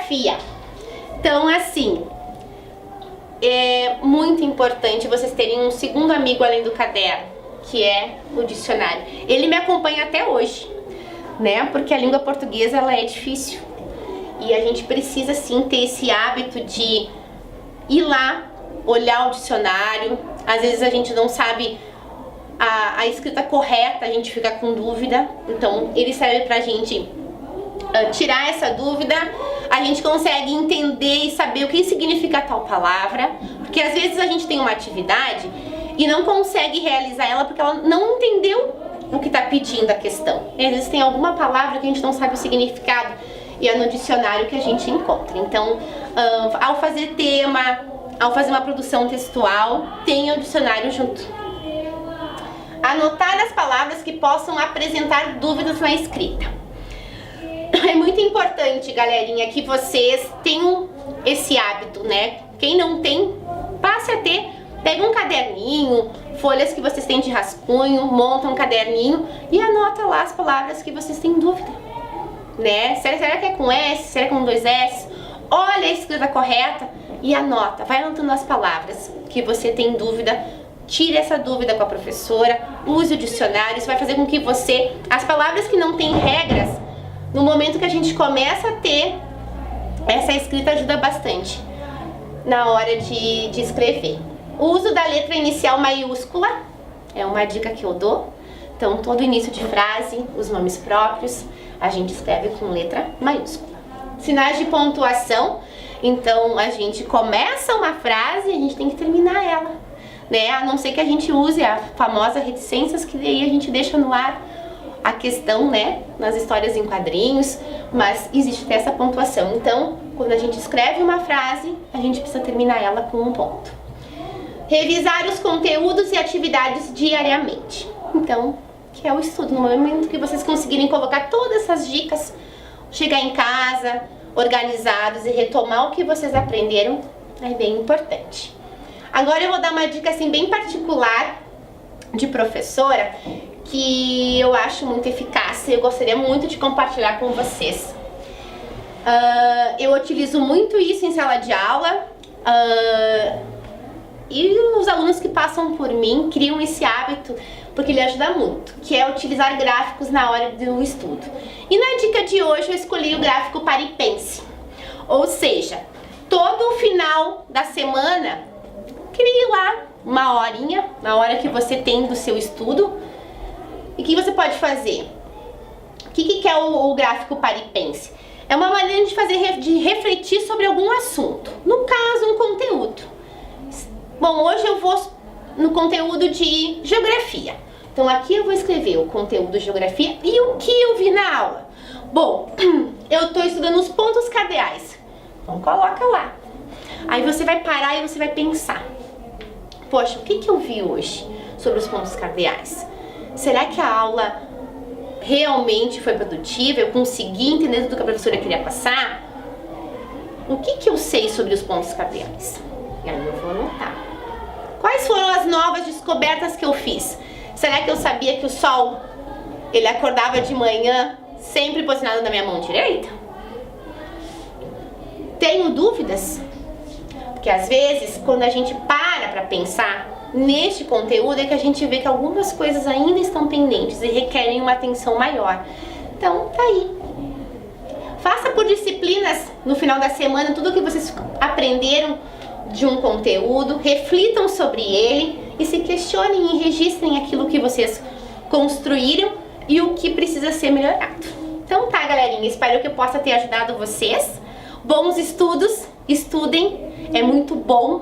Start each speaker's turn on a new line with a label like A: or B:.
A: geografia. Então, assim, é muito importante vocês terem um segundo amigo além do caderno, que é o dicionário. Ele me acompanha até hoje, né? Porque a língua portuguesa, ela é difícil. E a gente precisa, sim, ter esse hábito de ir lá, olhar o dicionário. Às vezes a gente não sabe a escrita correta, a gente fica com dúvida. Então, ele serve pra gente tirar essa dúvida. A gente consegue entender e saber o que significa tal palavra. Porque às vezes a gente tem uma atividade e não consegue realizar ela porque ela não entendeu o que está pedindo a questão. E às vezes tem alguma palavra que a gente não sabe o significado e é no dicionário que a gente encontra. Então, ao fazer tema, ao fazer uma produção textual, tenha o dicionário junto. Anotar as palavras que possam apresentar dúvidas na escrita. É muito importante, galerinha, que vocês tenham esse hábito, né? Quem não tem, passe a ter. Pega um caderninho, folhas que vocês têm de rascunho, monta um caderninho e anota lá as palavras que vocês têm dúvida, né? Será que é com S? Será que é com 2 S? Olha a escrita correta e anota. Vai anotando as palavras que você tem dúvida. Tire essa dúvida com a professora, use o dicionário. Isso vai fazer com que você, as palavras que não têm regras, no momento que a gente começa a ter, essa escrita ajuda bastante na hora de escrever. O uso da letra inicial maiúscula é uma dica que eu dou. Então, todo início de frase, os nomes próprios, a gente escreve com letra maiúscula. Sinais de pontuação. Então, a gente começa uma frase e a gente tem que terminar ela, né? A não ser que a gente use a famosa reticências, que daí a gente deixa no ar a questão, né? Nas histórias em quadrinhos, mas existe até essa pontuação. Então, quando a gente escreve uma frase, a gente precisa terminar ela com um ponto. Revisar os conteúdos e atividades diariamente. Então, que é o estudo. No momento que vocês conseguirem colocar todas essas dicas, chegar em casa organizados e retomar o que vocês aprenderam, é bem importante. Agora eu vou dar uma dica assim bem particular de professora, que eu acho muito eficaz e eu gostaria muito de compartilhar com vocês. Eu utilizo muito isso em sala de aula. E os alunos que passam por mim criam esse hábito porque ele ajuda muito, que é utilizar gráficos na hora do estudo. E na dica de hoje eu escolhi o gráfico paripense. Ou seja, todo o final da semana, crie lá uma horinha, na hora que você tem do seu estudo. E o que você pode fazer? O que é o gráfico paripense? É uma maneira de refletir sobre algum assunto. No caso, um conteúdo. Bom, hoje eu vou no conteúdo de geografia. Então aqui eu vou escrever o conteúdo de geografia e o que eu vi na aula. Bom, eu estou estudando os pontos cardeais. Então coloca lá. Aí você vai parar e você vai pensar. Poxa, o que eu vi hoje sobre os pontos cardeais? Será que a aula realmente foi produtiva? Eu consegui entender tudo que a professora queria passar? O que eu sei sobre os pontos cardeais? E aí eu vou anotar. Quais foram as novas descobertas que eu fiz? Será que eu sabia que o sol, ele acordava de manhã sempre posicionado na minha mão direita? Tenho dúvidas? Porque às vezes, quando a gente para pensar neste conteúdo, é que a gente vê que algumas coisas ainda estão pendentes e requerem uma atenção maior. Então, tá aí. Faça por disciplinas no final da semana tudo o que vocês aprenderam de um conteúdo, reflitam sobre ele e se questionem e registrem aquilo que vocês construíram e o que precisa ser melhorado. Então tá, galerinha, espero que eu possa ter ajudado vocês. Bons estudos, estudem, é muito bom